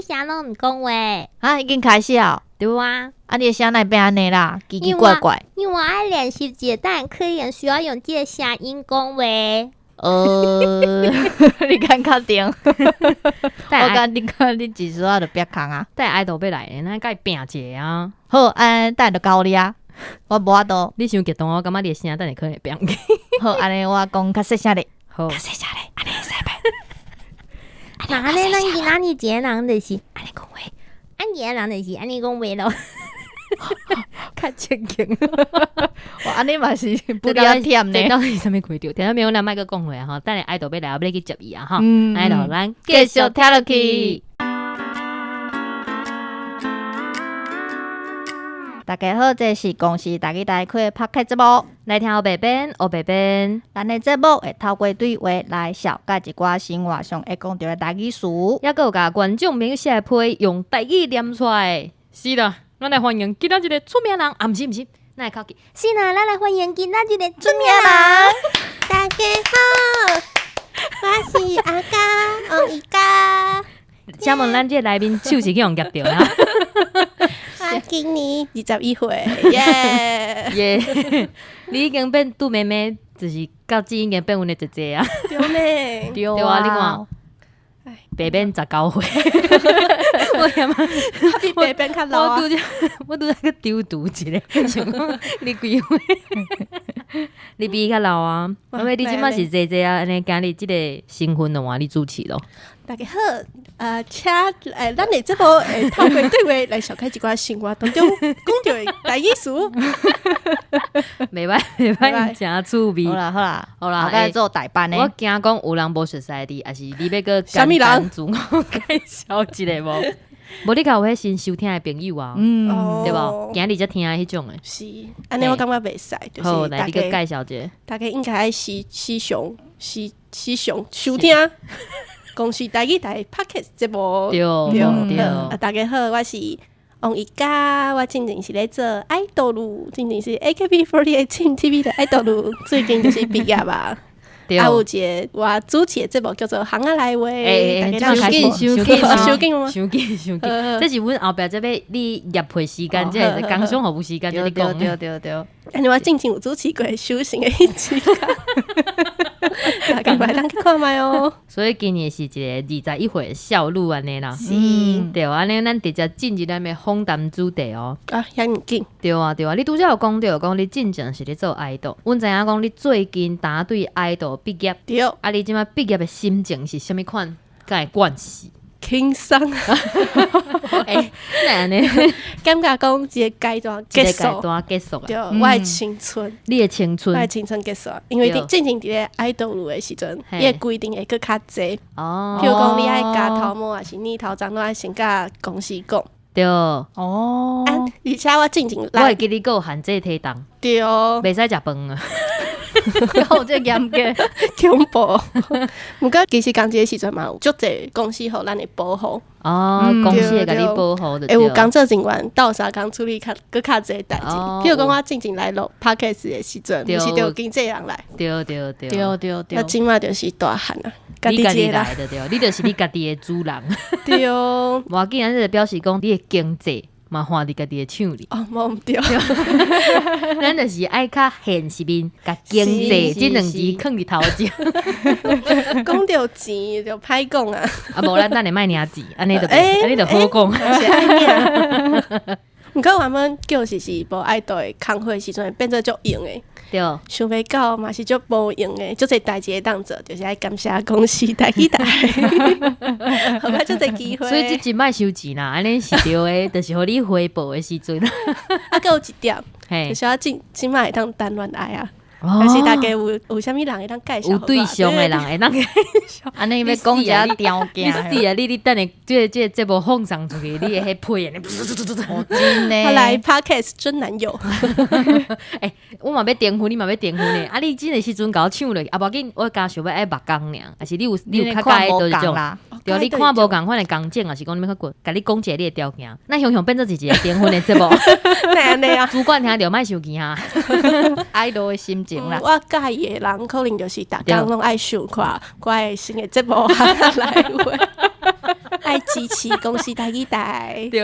声拢毋讲话啊，已经开始啊！对啊，你的声哪会变安尼啦？奇奇怪怪。因为我爱练习这个，但科研需要用这个声音讲话。你敢确定？我讲你看你几时啊就别空啊！带爱豆要来的，咱该拼一下啊！好，等就教你啊！我无法度。你伤激动，我感觉你的声等下可能会变去。好，安尼我讲较细声咧，好，较细声咧，安尼使袂？那安尼咱今仔日一个人就是安尼讲话，一个人就是安尼讲话咯。较正经。我安尼嘛是不了忝呢。这到底什么规条？听到没有？咱麦个讲话哈，等下爱豆要来，我要去接伊啊哈。来咯，咱继续听落去。大家好，这是公司大家大开的 Podcast 节目，来听黑白边，黑白边。咱的节目会透过对话来小解一寡生活上会讲到的台语词，也有甲观众朋友写批用台语念出来。是啦，咱来欢迎今仔日个出名人，啊，毋是，咱来考起。是啦，咱来欢迎今仔日的出名人。大家好，我是阿嘉，王一嘉。请问咱这来宾手是去用夹着啦？我今年21岁，耶耶！你已经变杜妹妹，就是到至已经变阮的姐姐啊。对呢，对对啊，你看，白变19岁，我嫌嘛，他比白变较老啊。我拄在去丢毒一个，想讲你几岁？你比伊较老啊，因为你即摆是姐姐啊，安尼今日即个新婚的话，你主持咯。大家好，请咱的节目透过对话来小开一寡生活当中讲到的台语词。袂歹，真趣味。好啦，好啦，后盖做代班呢。我惊讲有人无熟悉你，还是你要个啥物人自我介绍一个无？无你甲有迄新收听的朋友啊，对无？今日才听迄种诶。是，安尼我感觉袂使，就好，是来你个介绍者。大家应该爱时常收听公司台语台 Podcast 节目。对。大家好，我是王一嘉，我之前是咧做爱豆路，之前是 AKB48 Team TV 的爱豆路，最近就是毕业吧。有一个我主持的节目叫做《行啊来话》，大家收紧吗？收紧，这是阮后壁这要你业配时间，这是工商服务时间，就你讲。对。安尼我之前有主持过修行的一集，大家来当去看卖哦。所以今年是一个21岁的少女安尼啦，对，安尼咱直接进入咱的访谈主题哦。啊，遐尔紧。对啊，你拄则有讲到，讲你进前是咧做爱豆，阮知影讲你最近答对爱豆毕业，对。啊，你即摆毕业的心情是啥物款？敢会关系？轻松。那安尼，感觉讲一个阶段结束，对，我的青春，你的青春，我的青春结束，因为进前伫咧爱豆路的时阵，伊的规定会搁较济。哦，譬如讲，你爱加头毛，还是你头章，都爱先甲公司讲。对，哦，而且我进前我会记你有限制体重，对，袂使食饭啊。有这严格恐怖。不过其实刚这个时阵嘛，有足侪公司互咱的保护。哦，公司会甲你保护的。有工作人员到啥工处理搁较侪代志。譬如讲我进前来录 Podcast 的时阵，毋是就有经纪人来。对。我今嘛就是大汉啊，你家己来的对，你就是你家己的主人。对哦，无要紧，咱就表示讲你的经济嘛，换伫家己的手里。哦，无毋对，咱就是爱较现实面，甲经济这两字放伫头前。讲到钱就歹讲啊。啊，无咱等下卖领钱，安尼就好讲。是安尼。毋过我们就是无爱到的工会时阵，变做足用的。对，想袂到嘛是足无用的，足侪代志会当做，就是爱感谢公司台语台，好歹足侪机会。所以即摆收钱啦，安尼是对的，就是互你回报的时阵。啊，还有一点，就是我今摆会当谈恋爱啊。哦，但是大家有啥物人会当介绍？有对象的人会当介绍，安尼要讲一下条件。你是啊，你等下这节目放上出去，你会迄配啊，真的。我来 Podcast 真男友。我嘛要订婚，你嘛要订婚的。啊，你真的时阵甲我抢落去，啊，无要紧，我加想要爱目光尔，还是你有较介就是种啦。对，你看无共款的工种，还是讲你要较过，甲你讲一下你的条件。那雄雄变做是一个订婚的节目，安尼啊，主管听着莫生气哈。爱豆的心情啦。我介意的人可能就是逐工拢爱想看我的新的节目来话。爱支持公司台语台，对，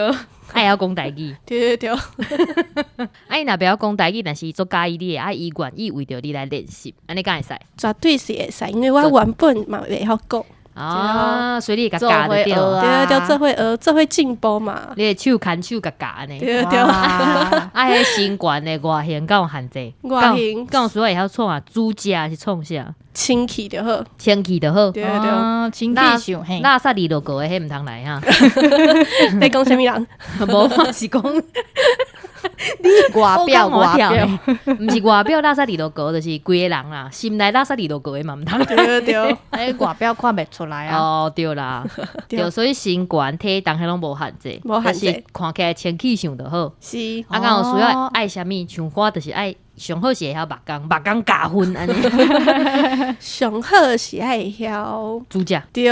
爱晓讲台语。对对对，啊，伊若不晓讲台语，但是伊足介意你的，啊，伊愿意为着你来练习，安尼敢会使？绝对是会使，因为我原本嘛袂晓讲，啊，所以你会甲教就对了。对对，这会这会进步嘛，你的手牵手甲教安尼。对对，啊，迄身悬的外形敢有限制？外形敢有需要会晓创啊？主家是创啥？清气就好，清气就好。对对，啊，清气上嘿，拉萨里落个的迄毋通来哈。你讲啥物人？无，我是讲外表外表，毋是外表拉萨里落个，就是规个人啦，心内拉萨里落个的嘛毋通。对对，哎，外表看袂出来啊。哦，对啦，对，所以身悬体重迄拢无限制，无限制但是看起来清气上就好。是，啊，敢有需要爱啥物？像我就是爱上好是会晓目光加分安尼。上好是爱晓煮食，对，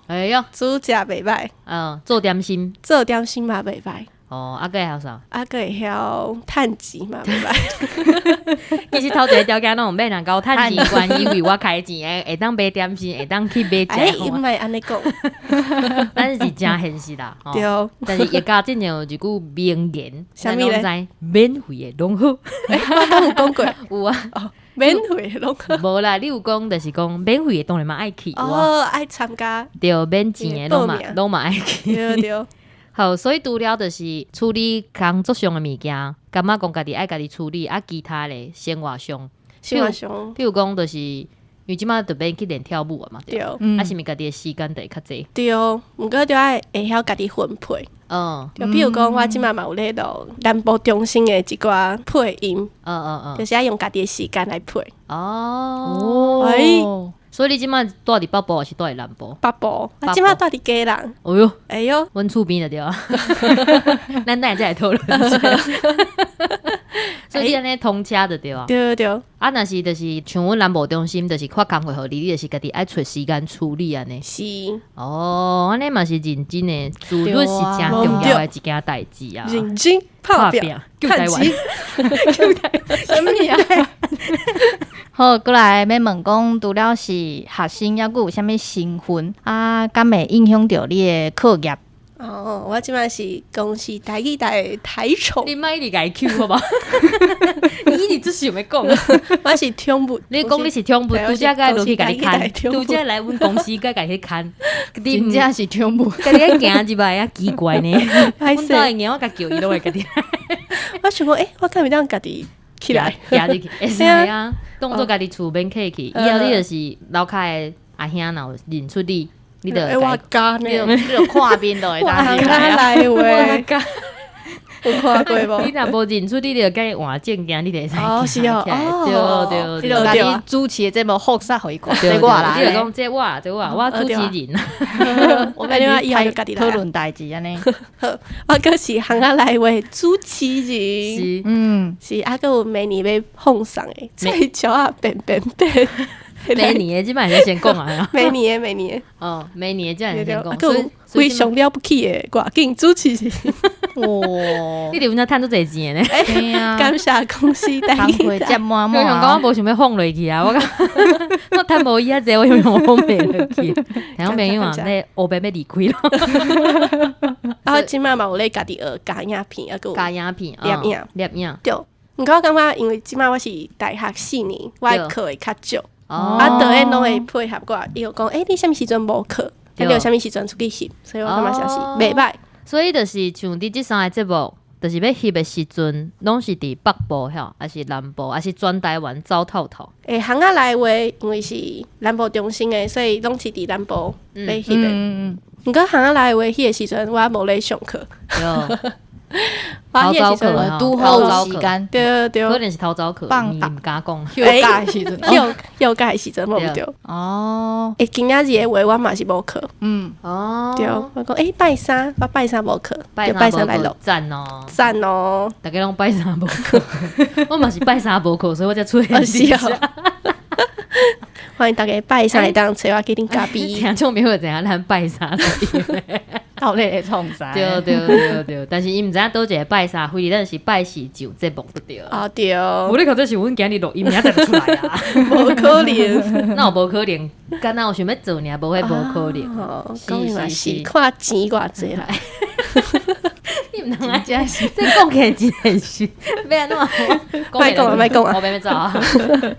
哎哟，煮食袂歹，做点心，做点心嘛袂歹。哦，啊个还有啥？啊，个会晓趁钱嘛，袂歹。其实头一个条件拢免人甲我趁钱关系，为我开钱诶，会当买点心，会当去买哎，食。伊莫安尼讲，咱是真现实啦。吼对，但是叶家真正有一句名言，啥物咧咱拢知免费诶拢好。我敢有讲过，有啊，免费拢好。无啦，你有讲就是讲免费诶当然嘛爱去，有啊，哦，爱参加，对，免钱诶报名拢嘛爱去。对对，好，所以除了就是处理工作上的物件，感觉讲家己爱家己处理，啊，其他咧生活上，生活上譬如讲就是因为即摆就免去练跳舞啊嘛，对，对啊是毋是家己的时间就会较济，对，毋过就爱会晓家己分配。就比如讲，我即满嘛有咧录南部中心的一寡配音，就是爱用家己的时间来配。哦，哎所以你即摆住伫北部还是住伫南部？北部，我即满住伫家人。哦哟，哎哟，阮厝边就对啊，咱等下再来讨论。所以你安尼通车就对啊。对对，啊，若是就是像阮南部中心，就是发工会互你，你就是家己爱找时间处理安尼。是哦，安尼嘛是认真诶，自律是真重要诶一件代志啊。认真拍拼，救台湾，救台湾，什么啊？好，过来要问讲，除了是学生，抑佫有啥物身份啊？敢会影响到你诶课业？哦，我即满是公司台语台台宠，你莫一直甲伊 Q 好无？你一直想要讲，我是听不。你讲你是听不，拄则该落去甲你看，听拄则来阮公司该甲你看，你真正是听不。家己咧行一摆啊奇怪呢。歹阮兜会行，我甲叫伊拢会家己我想讲，我敢会当家己起来，行入去，会使啊，当做家己厝边客去，以后你就是楼骹诶阿兄若有认出你，你就我家呢，你就看面就会我当行来话，甲。有看过无？你若无认出你，就该换证件，你就会使哦是哦对对你就甲你主持的节目复杀互伊看，对，这我来的，你就讲这我主持人，我跟你以后就甲家己来。讨论代志安尼。我个是行啊来话主持人，是嗯，是啊个有每年要奉上诶，菜椒啊变变变，每年即摆就先讲啊，每年每年，哦，每年这样对对，先讲，啊个有非常了不起诶，挂紧主持人，哇，你伫阮遮趁足侪钱呢。对啊，感谢公司带工会接满我满想讲，我无想要放落去啊！我讲，我趁无伊遐济，我想放袂落去。听朋友啊，咧后边要离开咯。然后即摆嘛有咧家己学加影片，啊个有加影片，摄影摄影。对。毋过我感觉，因为即摆我是大学4年，我的课会较少，哦啊，倒咧拢会配合我。伊有讲，你啥物时阵无课？啊，你有啥物时阵出去翕？所以我感觉就是袂歹。所以就是像你即三个节目，就是要翕的时阵，拢是伫北部遐，还是南部，还是全台湾走透透。行啊来话，因为是南部中心的，所以拢是伫南部要翕的。嗯，毋过行啊来话，迄个时阵我无咧上课，对，我迄个时课阵，吼拄好有时间，对对，可能是偷早课，你放大毋敢讲。休假的时阵，休假的时阵无对。哦，今仔日的话，我嘛是无课。嗯，哦，对，我讲拜三，我拜三无课，就拜拜三三来录。赞哦，赞哦！大家拢拜三无课，我嘛是拜三无课，所以我才出现。是啊，欢迎大家拜三来当找我去恁隔壁。听众朋友知影咱拜三是到底会创啥？对，但是伊毋知影倒一个拜三非礼，咱是拜四上节目就对了。哦对，无你可这是阮今日录音，明仔载就出来啊，无可能。那有无可能？敢若有想要做尔，无迄无可能。哦，讲伊嘛是是看钱偌济啦。你毋通安真是这讲起来真的是，要安怎？莫讲啊莫讲啊我别走啊！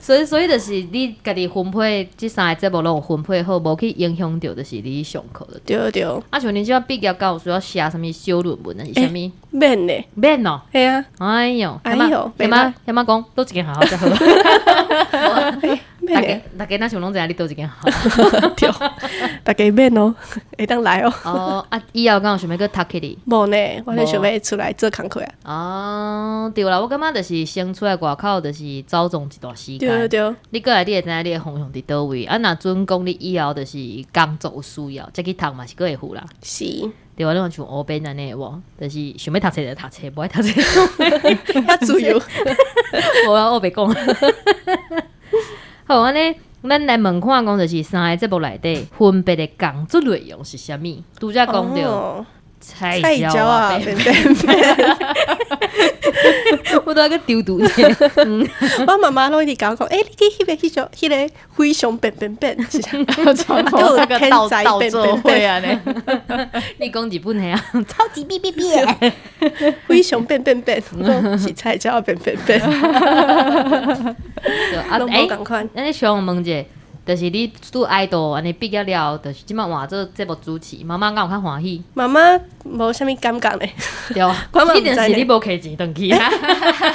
所以就是你家己分配这三个节目，拢有分配好，无去影响到就是你上课的。对对，啊，像你即摆毕业到有需要写什么小论文，还是什么？免呢，免哦。系啊，哎哟，哎哟嫌妈讲，倒一间学校才好。免呢，大家若想拢知影你倒一间好。对，大家免哦，会当来哦。哦，啊，以后敢有想要去读起哩？无呢，我就想要出来做工课啊。哦，对啦，我感觉就是先出来外口，就是走总一段时间。对，你过来，你会知影你的方向伫倒位。啊，若准讲你以后就是工作有需要，再去读嘛是佫会付啦。是，对啊，你看像乌边安尼无，就是想要读册就读册，无爱读册。要自由。无啊，我袂讲。好，安尼，咱来问看讲，就是三个节目内底分别的工作内容是啥物？拄则讲到哦菜菜椒啊，边便便。我都要去丢毒者。我妈妈拢一直甲我讲，你去迄个非常便便便，是啥？我那个倒做会啊呢，你讲日本的啊？超级哔哔哔，非常便便便，我讲是菜椒便便便，对啊，拢无共款。咱咧想问者，就是你拄爱豆安尼毕业了，就是即摆换做节目主持，妈妈敢有较欢喜？妈妈无啥物感觉呢，对啊我嘛，不知呢一定是你无摕钱转去啊，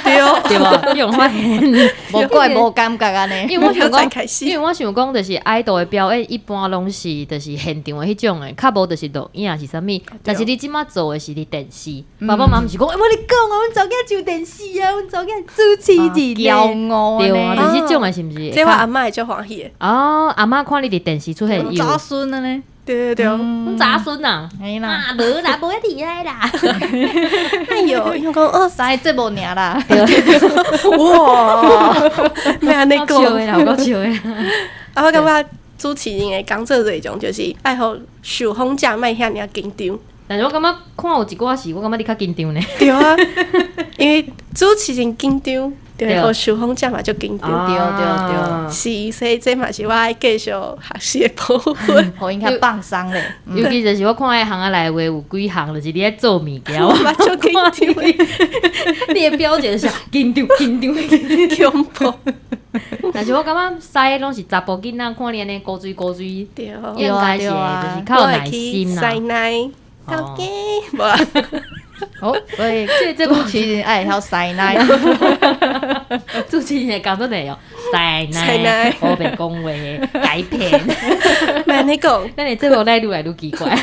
对哦，对吧？你有发现？无怪无感觉安尼。因为我想讲，再开始因为我想讲，就是爱豆的表演一般拢是就是现场的迄种的，较无就是录影是啥物。但是你即摆做的是你电视，爸爸妈妈毋是讲，我你讲啊，阮查囝上电视啊，阮查囝主持人骄傲对啊，呢，就是迄种的，是毋是？这我阿嬷会足欢喜的，哦，阿嬷看你伫电视出现有，早孙的呢，对，阮查孙啊，哎啦，啊无啦，无一提来啦。哎哟，因为讲哦，三个节目尔啦，哇，咩安尼够笑的讲？啦，有够笑的。啊，我感觉主持人的工作内容就是爱互受访者莫遐尔紧张。但是我感觉看有一寡是，我感觉你较紧张呢。对啊，因为主持人紧张，就会互受访者嘛就紧张。对，是，所以这嘛是我爱继续学习的部分。互因较放松咧。尤其就是我看迄行啊内话有几行，就是你在做物件，我嘛就紧张的，你的表情就是紧张。恐怖。但是我感觉师拢是查甫囡仔，看你安尼古锥，对，应该是就是较有耐心啦。塞奶，头家，无啦，哦，所以这部其实爱晓塞奶，主持人的工作内容，塞塞奶奶，我白讲话，改片。莫安尼讲，咱的节目来愈来愈奇怪。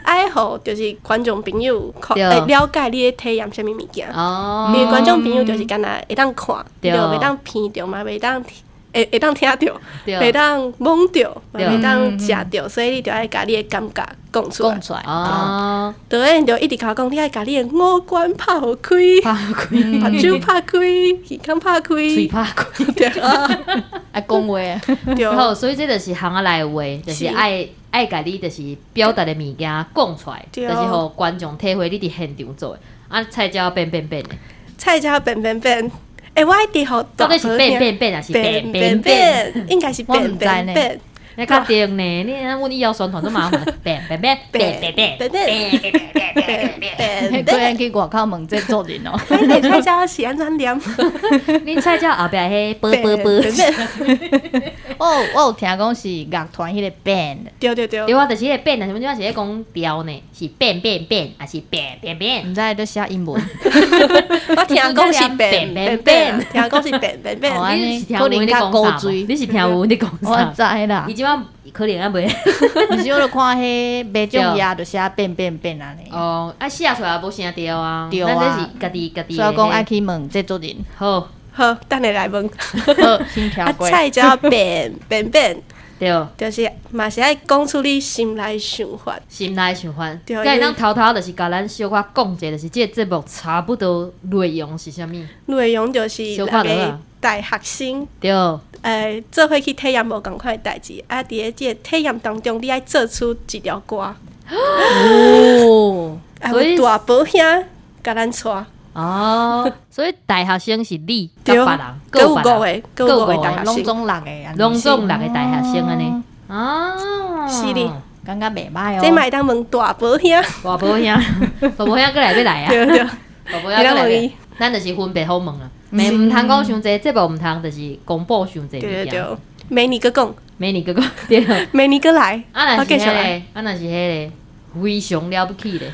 爱互就是观众朋友对了解你咧体验啥物物件。哦因为观众朋友就是敢若会当看，对就袂当闻着嘛，袂当会当听着，对袂当摸着，嘛对袂当食着，所以你就爱甲你的感觉讲出来讲。出来。哦，导演就一直甲我讲，你爱甲你的五官拍互开，拍开，目睭拍开，耳孔拍开，嘴拍开。对啊，爱讲话，对好，所以这就是行啊内话，就是爱甲你就是表达的物件讲出来，就对是互观众体会你伫现场做的。啊，菜椒变的，菜椒变变变，我一直互到底是变还是变变？变，应该是变我不知呢变变。你确定呢？你阮医药宣传都麻烦，变。个人去外口问这做人哦。你菜椒是安怎念？恁菜椒后壁迄波。我有听讲是乐团迄个 band，对，对啊，就是迄个变，但是阮即摆是咧讲调呢，是变，还是变？毋知都写英文。我听讲是变变变，听讲是变变变。哦安尼你是听有阮咧讲啥无？你是听有阮咧讲我啥？知啦伊，即摆可能啊袂。毋是我著看迄买种鸭著写变安尼。哦，啊写出来无声调啊，对啊咱这是家己的。所以讲爱去问这做人，好，好，等下来问。好，先跳过。菜椒变变变，对，就是嘛是爱讲出你心内想法。心内想法。对甲伊当偷就是甲咱小可讲者，就是即个节目差不多内容是啥物？内容就是小那个看落啊大学生，对，做伙去体验无共款的代志，啊，伫咧即个体验当中，你爱做出一条歌，哦，啊，所以有大宝兄甲咱带，哦，所以大学生是你甲对，别人，各有别人五个，各有五个大学生，拢总6个，拢总6个大学生安尼。哦，是哩，感觉袂歹哦。这嘛会当问大宝兄，大保兄，大保兄过来要来啊！对对，大保兄过来要，咱就是分别好问啊。袂毋通讲伤济，节目毋通就是公布伤济物对对对件。，明年个讲，美女哥哥对，明年个来，啊若是我继续来。迄个，啊若是迄个非常了不起咧，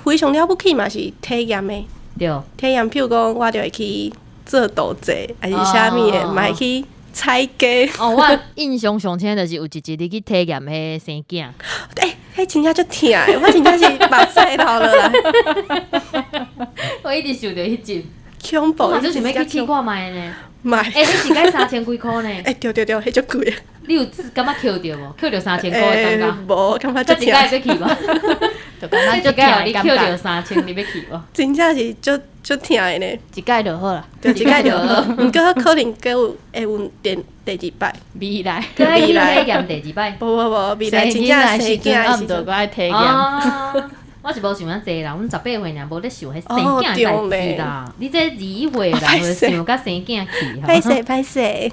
非常了不起嘛是体验的，对。体验譬如讲我就会去做豆制，还是啥物的，嘛会去采鸡。哦，我印象上深就是有一日你去体验迄生囝，迄真正足疼的，我真正是目屎流落来，我一直想着迄集，恐怖的。我嘛就想要去试看卖呢。买，迄一届3000几箍呢，对对对，迄足贵的。你有感觉扣着无？扣着3000箍的感觉？无，感觉足这一届疼，要去无？就感觉这一届就疼你扣着的感觉， 3000，你要去无？真正是足疼的呢。一届就好啦。就一届就好，毋过可能还有会有第二摆。未来，搁爱去未来体验第二摆。无，未来真正来生时阵，啊，毋着囝的时阵，搁爱体验。啊，我是无想遐济啦，阮18岁尔，无咧想迄生囝的代志啦。你这21岁啦，就想甲生囝去歹吼。势歹势，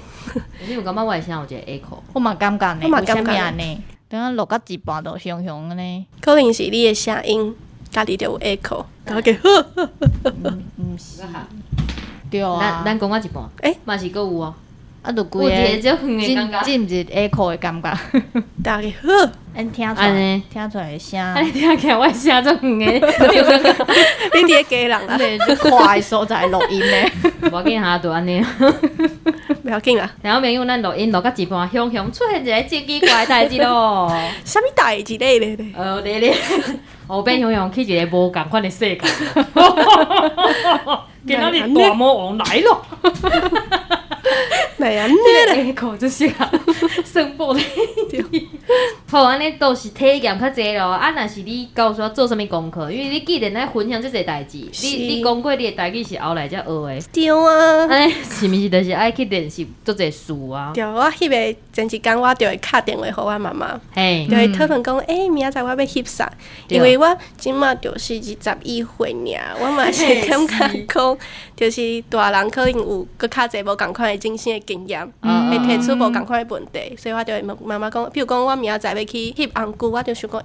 你有感觉我会声有一个 echo？我嘛感觉呢，我嘛为什么感觉安尼？等下录到一半就熊熊的呢？可能是你的声音家己就有 echo，然后给毋是，对啊，咱讲我一半，欸嘛是搁有哦，啊，就有规个一个足远的感觉。进入 echo 的感觉，大家咱听出来安尼，听出来的声，啊，你听起来我的声足远的，你伫个家人啦，对，就快的所在录音呢。无要紧哈，就安尼。不要紧啦。然后朋友，咱录音录到一半，雄雄出现一个真奇怪的代志咯。啥物代志咧咧？咧，后边雄雄去一个无共款的世界。今仔日大魔王来咯！哪样这咧？个口就是啊，生爆的。好，安尼都是体验较济咯。啊，若是你告诉我做啥物功课，因为你既然在分享这个代志，你讲过你的代志是后来才学的。对啊，安尼是毋是就是爱去练习做这事啊？对，我翕个前一工我就会敲电话互我妈妈，嘿就，会讨论讲，明仔载我要翕啥？对因为我即马就是21岁尔，我嘛是感觉讲，就是大人可能有搁较济无共款的人生的经验，会提出无共款的问题，所以我就会问妈妈讲，比如讲我明仔载要去翕红菇，我就想讲，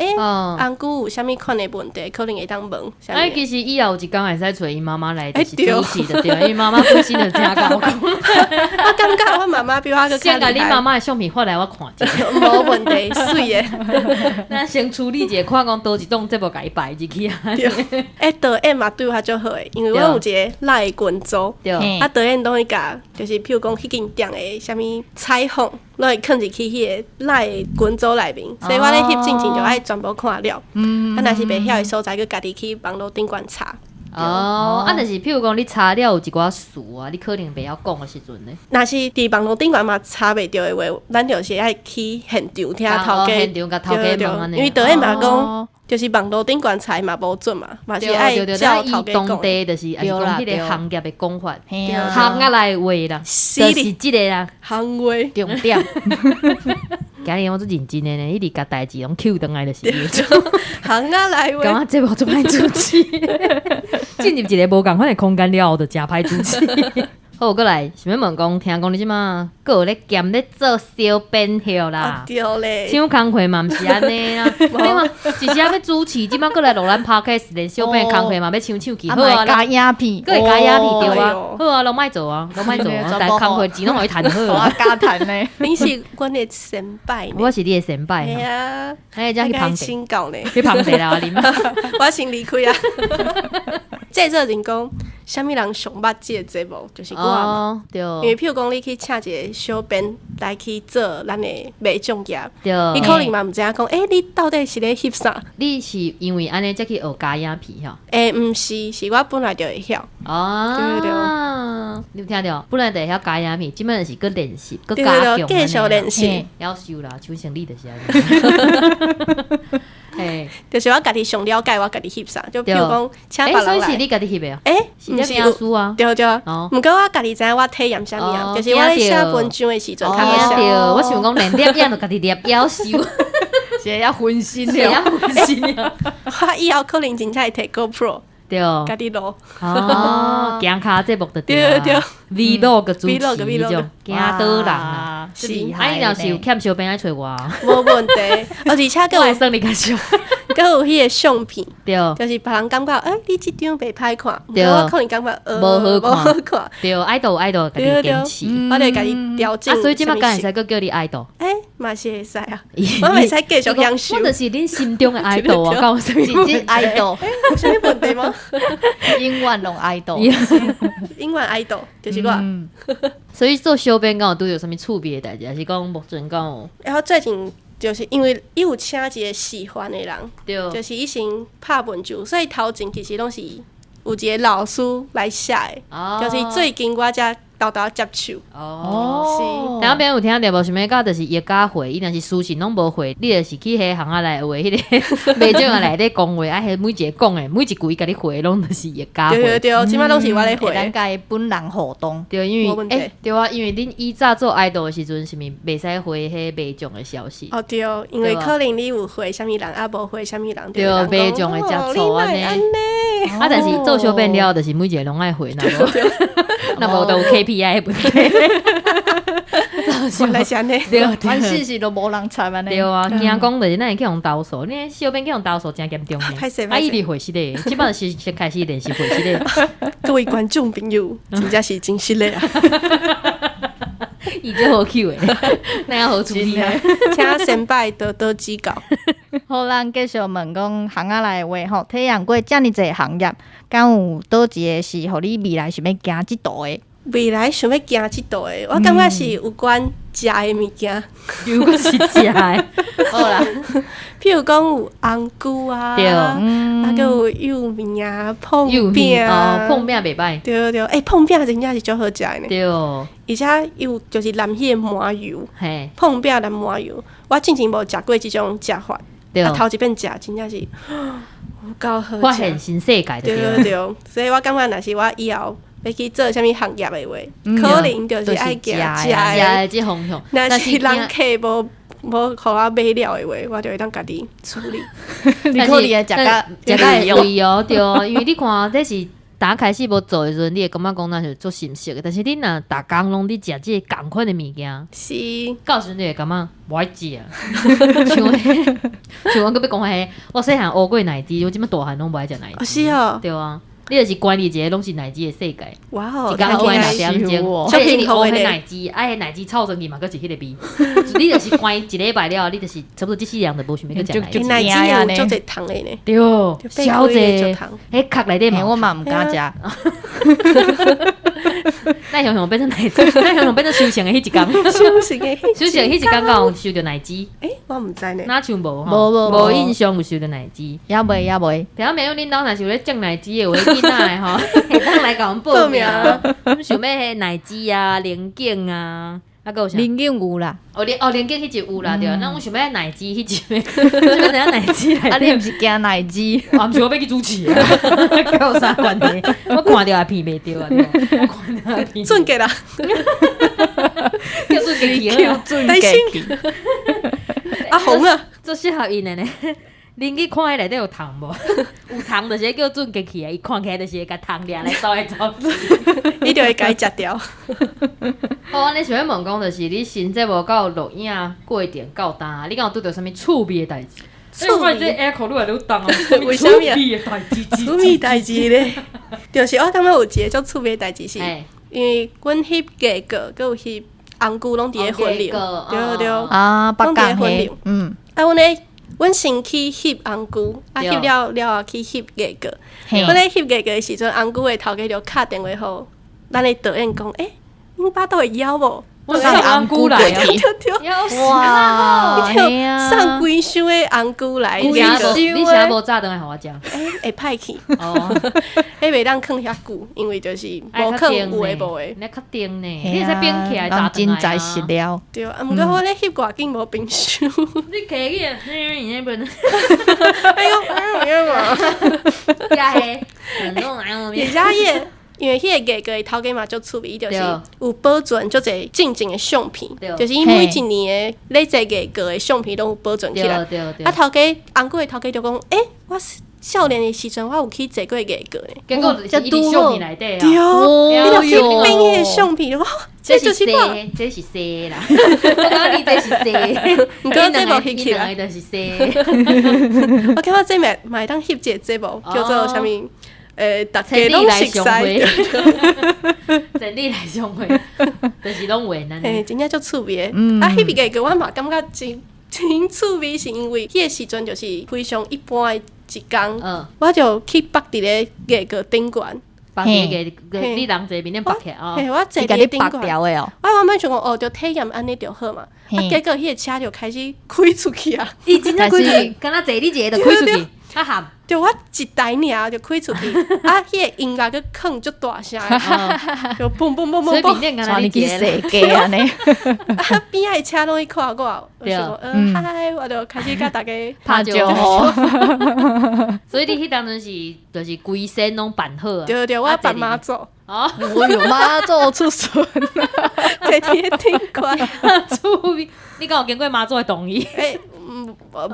红菇有啥物款的问题，可能会当问。啥物哎，其实以后有一工会使找伊妈妈来，就是对主持的对，因为妈妈本身就真搞讲。我感觉我妈妈比我搁较先甲厉害，你妈妈的相片发来我看一下，无问题，水的。咱先处理一下，看讲倒一档节目甲伊摆入去啊。对，导演嘛对我足好诶，因为我有一个赖群组，对，嘿导演拢会甲，就是譬如讲迄间店诶啥物采访，拢会放入去迄个赖群组内面，所以我咧翕进前就爱全部看了。啊，若是袂晓诶所在，佮家己去网络顶管查。哦，啊，就是譬如讲你查了有一寡事啊，你可能袂晓讲的时阵呢，若是伫网络顶管嘛查袂着诶话，咱就是爱去现场听头家。现场甲头家对对问安尼。因为导演嘛讲哦，就是网络顶管查嘛无准嘛，嘛是对爱对对，照咱以头家讲。当地就是还是讲迄对啦对个行业的讲法，嘿啊，行业内的话啦，是就是哩即个啦。行话。重点，今日我做认真的呢，一直甲代志拢 Q 倒来就是伊。行啊来感话，觉节目做歹主持，进入一个无共款的空间了后，就真歹主持。好，过来想要问讲，听讲你即马佫有咧兼咧做小编号啦，对咧。唱工课嘛毋是安尼啦，你嘛一时啊要主持，即马佫来录咱 podcast，连小编的工课嘛要唱去，啊，好啊，嘛加影片，佫会加影片对啊哎呦，好啊，拢莫做啊，拢莫做对啊，但工课钱拢互伊趁好我啊。加谈呢。你是阮的先辈呢。我是你的先辈系吼，啊，哎，才去该旁地，先教呢。去旁地啦，啉。我先离开啊。制作人讲，啥物人上捌即个节目，就是我嘛。哦，对因为譬如讲，你去请一个小编来去做咱的卖种业，对。你可能嘛毋知影讲，你到底是咧翕啥？你是因为安尼才去学加影片吼？毋是，是我本来就会晓。哦，对你有听到？本来就会晓加影片，即摆就是搁练习，搁对加强对对，继续练习嘿，要修啦，像成立就是安尼。嘿，就是我家己上了解我家己翕啥，就譬如讲请别人来。所以是你家己翕的哦？是毋是这名书啊？对对，哦毋过我家己知影我体验啥物啊，哦就是我咧写文章的时阵，较听要写。到，我想讲连摄影就家己摄，要修。这要分心也要了。分心啊，我以后可能真正会摕 GoPro 对，家己录。哦，行卡节目的对对，Vlog 主持 Vlog 迄种，行倒人啊。是啊，你若是有欠小编来找我啊，无问题，而且我会各有算你较少。各有迄个相片，对就是别人感觉你即张袂歹看，对我可能感觉无好看看，对，爱豆家己坚持。我就家己调整。啊，所以即摆敢会使佫叫你爱豆？嘛是会使啊，我袂使继续享受我。就是恁心中的爱豆啊，讲什么？真正爱豆，有啥物问题吗？永远拢爱豆。永远爱豆就是我。嗯，所以做小编敢有拄着啥物趣味的代志，还是讲目前敢有？然后最近就是因为伊有请一个喜欢的人，对，就是伊先拍文章，所以头前其实拢是有一个老师来写的，哦就是最近我才豆豆接手。哦，但我边有听到无？想要到就是叶家会，伊若是书信拢无回，你就是去迄行啊来话，迄个卖种啊内底讲话，啊，迄每一个讲的每一句甲你回拢就是叶家会。对对对，即摆拢是我咧回的。咱甲伊本人互动。对，因没问题为对啊，因为恁以早做爱豆的时阵，是毋是袂使回迄卖种的消息？哦对，因为对吧可能你有回啥物人，啊无回啥物人，对人买种的讲食醋安尼你莫安尼。啊，但是做小编了，就是每一个拢爱回，那无那无都有 KPI 的问题。原来是安尼。对凡事是都无人插安尼。对啊，惊讲就是咱会去用投诉，你小编去用投诉真严重呢。歹势啊，伊直回失礼，即摆是先开始练习回失礼。各位观众朋友，真正是真实的啊！伊就好 Q 诶，那样好处理啊。请先辈多多指教。好，咱继续问讲行啊来的话吼，体验过遮尔济行业，敢有倒一个是互你未来想要行即道的？未来想要行即道的，我感觉是有关食的物件，如果是食诶，好啦，譬如讲有红菇啊，对啊，嗯，还有幼面啊、碰又饼啊，碰饼袂歹。对对，碰饼真正是足好食的呢。对，而且有就是蓝迄个麻油，嘿，碰饼蓝麻油，我之前无食过即种食法，对，头一遍食真正是有够好食发现。新世界的对对对对，所以我感觉若是我以后要去做啥物行业的话，可能就是爱行食食的。的即方向，若是人客无互我买了的话，我就会当家己处理。你可能会食甲食甲会贵哦，对哦，因为你看这是。打开始无做的时阵，你会感觉讲那是做心色的，但是你若逐工拢伫食即个共款的物件，是，到时阵你会感觉无爱食啊。像我搁要讲迄，我细汉学过奶鸡，我即摆大汉拢无爱食奶哦鸡。是哦，对啊，你就是管理一个拢是奶鸡的世界。哇哦，一工学两听起来点钟，哦而且你学迄奶鸡，啊，迄奶鸡臭成去嘛，佫是迄个味。你就是关一礼拜了，你就是差不多这4样就无想要佫食奶鸡。奶鸡有足侪糖的呢，对，小者，迄壳内底嘛，我嘛毋敢食。那熊熊变成奶鸡，那熊熊变成修行的迄一工，修行的修行的迄一工敢有收着奶鸡？我毋知呢。哪像无吼？无印象有收着奶鸡。也袂也袂，听没有？恁兜若是有咧种奶鸡的话，囡仔的吼，会当来甲阮报名。阮想要迄奶鸡啊、莲藕啊，啊，佫有啥？零用有啦。莲藕迄集有啦，对啊。那我想要奶鸡迄集，想要怎奶鸡来？啊，你毋是惊奶鸡？我毋是我要去主持啊，甲有啥关系？我看着也骗袂着啊，我看着也骗。准给啦，叫准给去啊，担心阿红啊，做适合因的呢。恁去看迄内底有糖无？有糖就是叫准给去啊，伊看起来就是会甲糖掠来走来走去。你就会甲伊食掉。好，我咧想要问讲，就是你新节目到录影过程到呾，你敢有拄着啥物趣味的代志？趣味这 echo 愈来愈重啊！为什么啊趣味的代志？趣味代志咧，就是我感觉有一个足趣味的代志是，因为阮翕鸡个，佮有翕红菇拢伫咧婚礼，对对，啊，北港迄，啊，阮先去翕红菇，啊翕了后去翕鸡个。阮咧翕鸡个的时阵，红菇的头家就敲电话互咱的导演讲，恁巴肚会枵无？我上红菇来啊！对对，哇，送规箱的红菇来，你啥无炸顿来互我食？会歹去，哦，迄袂当囥遐久，因为就是无囥有诶无诶。你较定呢，你会使冰起来炸顿真在实了。对，毋过我咧翕外景无冰箱。你客去啊？你那边，哎呦，加黑，很多也加夜。因为迄个艺个头家嘛足趣味，就是对有保存足侪正经的相片对，就是因每一年的累积艺个的相片拢有保存起来。对对啊，头家红过的头家就讲，我少年的时阵，我有去坐过艺个呢。结果就是伊伫相片内底对啊，哦，你就去哟冰迄个相片，这就是我。这是C 啦，我感觉你这是 C，毋过这无翕起来因两个就是 C，我感觉这嘛会当翕一个节目，叫做啥物？大陈立家拢熟来相会悉。，陈立来相会，就是拢为难。嘿，真正足趣味的。嗯啊，迄个我嘛感觉真趣味，是因为迄个时阵就是非常一般的一工，我就去绑伫咧艺个顶悬。绑起个你人这边咧绑起啊，嘿，我坐伊甲你拔伫顶悬。掉的哦。我原本想讲就体验安尼就好嘛，嘿结果迄个车就开始开出去啊，伊真正开但是出，敢若坐你一个就开出去，啊喊，就我一台尔就开出去，啊，迄个音乐佮放足大声的，就砰砰砰砰砰，所以面敢若带你去你一个设计安尼，啊边仔的车拢去看我，我对想讲嗨，我就开始甲大家拍照照哦。所以你迄当阵是就是规身拢办好啊，对对，我扮妈祖，哦，我有妈祖出巡，坐伫咧顶悬，出名，你敢有经过妈祖的同意？我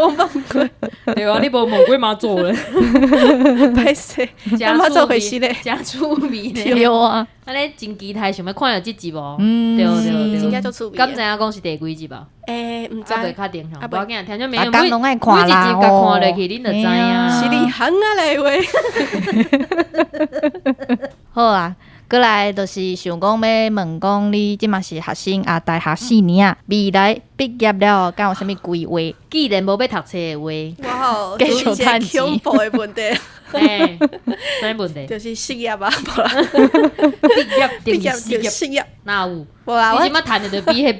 问过，对啊，你无问过妈祖咧，歹势，妈祖回事咧，真出名咧。对啊，安尼真期待，想要看到即集无？嗯对对真对。正足趣味敢知的。影讲是第几集无？毋知啊，袂确定，啊无要紧，听种大家拢爱看啦每一集甲看哦落去，恁就知嘿影。啊是你行啊来话，好啊。过来就是想讲要问讲，你即嘛是学生啊，大学4年啊，未来毕业了，敢有啥物规划？既然无要读册的话，哇吼，继续就是一趁钱个恐怖的问题，哎，啥问题？就是失业啊，无啦，毕业毕业定失业，就失业，哪有？无啦，你我即摆趁的就比迄，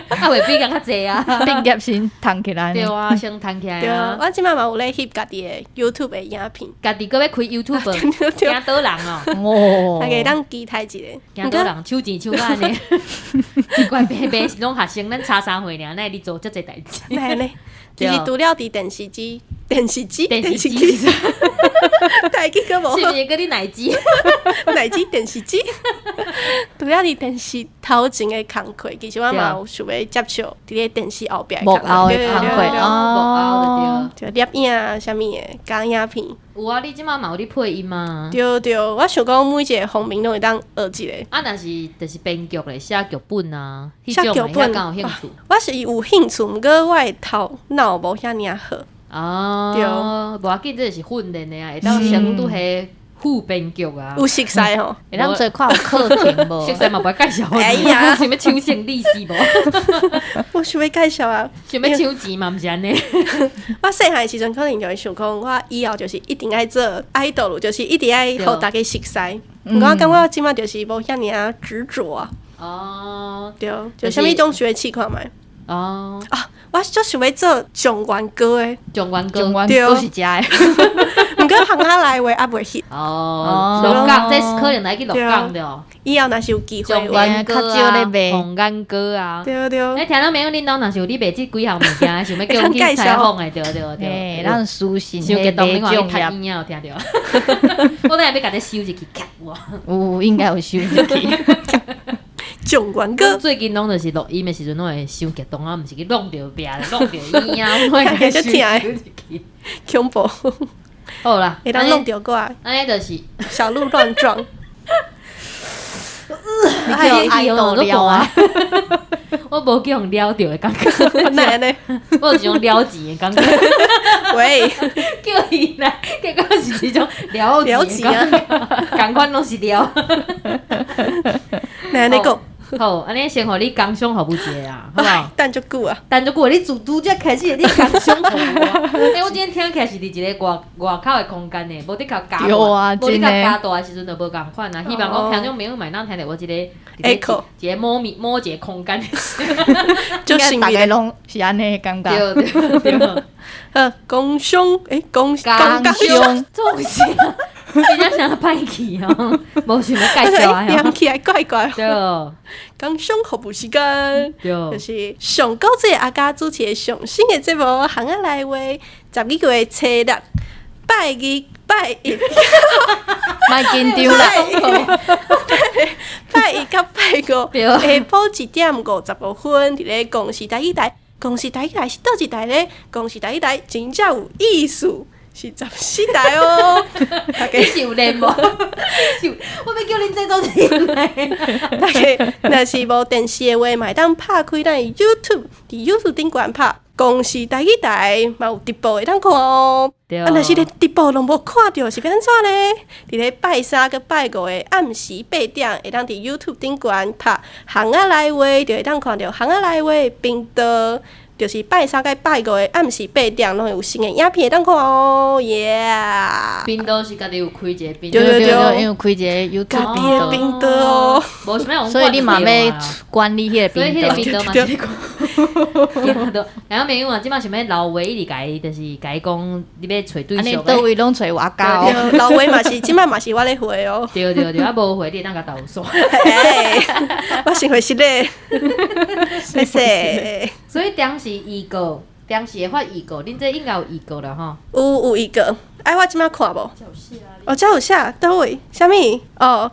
啊，袂比较济啊。毕业先谈起来呢。对啊，先摊起来对啊，啊。我即摆嘛有咧翕家己的 YouTube 的影片，家己搁要开 YouTube，惊倒人哦，哦大，家当期待一下。惊倒人，抽钱抽到安尼。奇怪，平平是拢学生，咱差3岁尔，那你做遮济代志。那呢？就对是除了伫电视机，电视机是台机个无好，不是搁你奶机？乃至电视机，除了伫电视头前的工课，其实我嘛有想要接触伫咧电视后壁的幕工课，后的工课木凹就摄影啊，啥物的讲影片，有啊，你即马嘛有咧配音吗？对对，我想讲每一个方面都会当学一个。啊，但是就是编剧咧，写剧本啊，迄写剧种的本遐敢有兴趣？我是有兴趣，毋过我的头脑无遐尔好。哦，无要紧，这就是训练的啊，会当相拄迄副编剧啊。有熟悉吼，会当做看有课程无？熟悉嘛，无介绍我。哎呀想要抢胜利是无？我想要介绍啊。想要抢钱嘛，毋是安尼。我细汉的时阵，可能就会想讲，我以后就是一定爱做 idol，就是一定爱互大家熟悉。毋过我感觉我即马就是无遐尔执着啊。哦对，就啥物种学试看觅哦，啊！我就想要做状元歌诶，状元歌中。湾对都是假的。毋过行啊来话也袂翕。哦，鹿港这是可能来去鹿港的哦。以后若是有机会状的话，元歌较少啊咧卖，红干歌啊。对对。哎，听到没有？恁兜若是有你卖即几项物件，想要叫阮去采访的，对对嘿，对。咱书信想激动，你看种你读音啊，有听着？我等下要甲你收一支卡哇！有应该有收进去。状元我歌，最近拢就是录音的时阵，拢会收激动啊，毋是去弄着壁，弄着音啊，我会甲你收进去。恐怖，好啦，会当弄着我，安尼就是小鹿乱撞。你叫爱豆了啊？我无叫人撩着的感觉，那呢？我有一种撩钱的感觉，喂，叫伊来，结果是一种撩了钱解啊！共款拢是撩。那你讲，好，安尼先互你工商服务一下啊，好不好？等足久啊！但如果你自拄则开始，你工商服务啊。我今天听起来是伫一个外口的空间呢，无伫甲加大，对啊无伫甲真的加大的时阵就无共款啊。希望讲听众朋友们当听到我一个 Echo 一个某一个空间的声音。就应该大幸运的。概拢是安尼的感觉。对对对，工商，工工商，商做是啊，真正想歹去哦，无想要介绍啊。念起来怪怪。对工商服务时间。就对，是上高这阿家主持的上新的节目《行啊来话》，12月初6拜日拜一。莫紧张啦。拜一到拜五，对下晡1:55，伫咧公视台语台，公视台语台是倒一台咧？公视台语台真正有意思，是14台哦。大家你是有练无？我要叫恁制作人来。大家若是无电视的话，嘛会当拍开咱的 YouTube， 伫 YouTube 顶悬拍公视台语台，嘛有直播会当看哦。对啊，若是连直播拢无看到，是要安怎呢？伫咧拜三佮拜五的暗时8点，会当伫 YouTube 顶悬拍行啊来话，就会当看到行啊来话的频道。就是拜三佮拜五的暗时8点，拢会有新的影片会当看哦，耶！频道是家己有开一个频道，对因为开一个家 YouTube 己的频道哦，无啥物用所以你嘛要管理迄个所以迄个频道。频道嘛是讲，然后朋友啊，即摆想要老话一直甲伊，就是甲伊讲，你要找对安尼象倒位拢找我教哦。对老话嘛是，即摆嘛是我咧回哦。对对对，啊无回你当甲投诉。我先回失礼，谢谢。所以当时预告，当时会发预告，恁这应该有预告了吼。有一个，哎，我即摆看无？哦，这有写倒位？啥物？哦，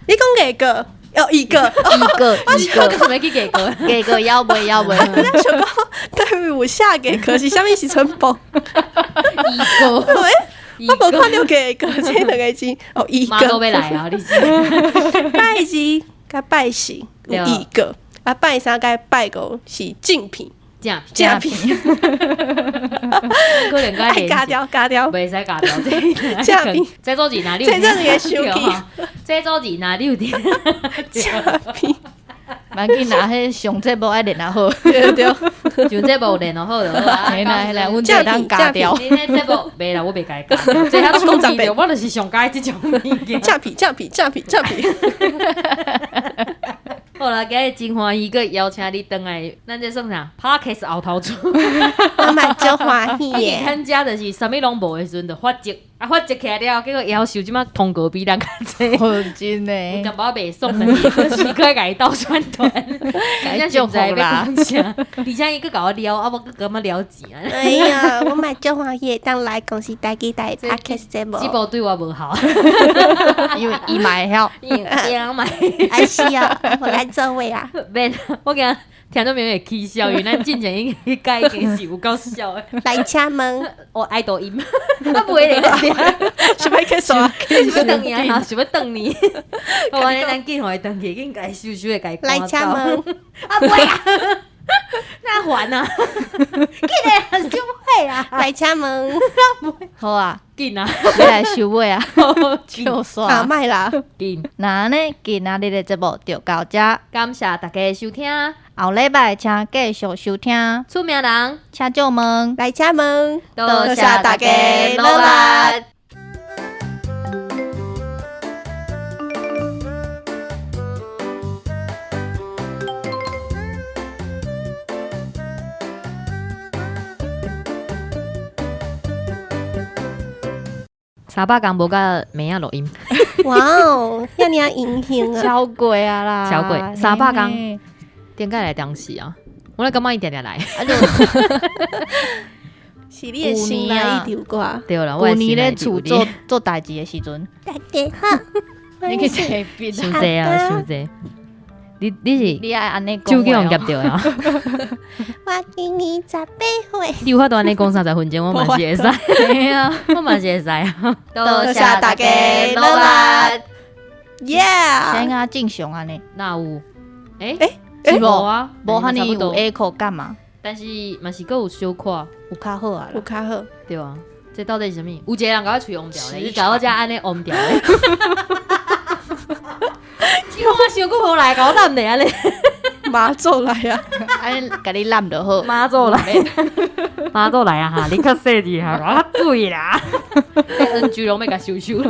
你讲几个？哦，一个。一个我想要去给过，给个要袂要袂。我想讲，对有写几个是啥物时阵报？预告，我无看到几个，这两个字哦，一妈都个。要来啊！你是拜二甲拜四有一个，啊拜三甲拜五是正片。正正片，可能该爱加掉加掉，袂使加掉这正片，这组字哪里有？这组字会生气这组字哪里有点？正片，万紧拿迄上节目爱练啊好。对对，就这部练就好就好啊。嘿啦嘿啦，阮这当加掉。你迄这部袂啦，我袂改加。这遐出名的，我就是上改即种物件。正片正片正片正片。好啦，今日真欢喜，佮邀请你倒来，咱这算啥 ？Podcast 后头出，我嘛足欢喜你耶！参加就是啥物拢无的时阵，就发迹，啊发迹起来了，结果夭寿即马通告比咱较济。真有诶，感觉袂爽，但是可以甲伊斗宣传，该祝福啦。而且伊佮甲我聊，啊我佮感觉了钱啊。哎呀，我嘛足欢喜，当来公司台记台 podcast 节目。这部对我无好，因为伊嘛会晓。伊买。哎是啊，我来做位啊。免，我惊听到朋友会起笑，因为咱之前已经改已经是有够笑的。来敲门，我爱抖音，我袂咧，想要去刷？想要等你啊，想要等你。我安尼咱紧互伊等去，紧甲伊收收的甲伊来敲门，啊袂啊，那还啊，紧诶，很羞愧啊，来敲门。好啊，紧啊，要来收尾啊，就啊，煞。卖啦，紧。那呢，今仔日的节目就到这，感谢大家的收听，后礼拜请继续收听，出名人，请祝问。来敲门，多谢大家努力。300工无甲妹仔录音，哇哦，遐尔英雄啊！超过啊啦，超过300工嘿点解来当时啊？我咧感觉伊定定来。啊就是你的心内一条歌。对啦，我旧年咧厝厝做代志的时阵，大家好，你去摕笔伤济啊，伤济。你是你爱安尼讲手机用夹话哦。着啊？我今年18岁。你有法度安尼讲30分钟，我嘛是会使。嘿啊，我嘛是会使啊。多谢大家努力。先 Yeah，啊正常安尼，那有诶是无啊？无遐尼有差不多 echo 感嘛，但是嘛是够有小可，有较好啊啦。有较好。对啊。这到底是啥物？有一个人甲我喙红掉咧，伊甲我遮安尼红掉咧。我想过无来甲我揽咧安尼。马祖来啊！安尼甲你揽就好。妈祖来，妈祖来啊哈！你较细致哈，我较注意啦。NG 拢要甲收收。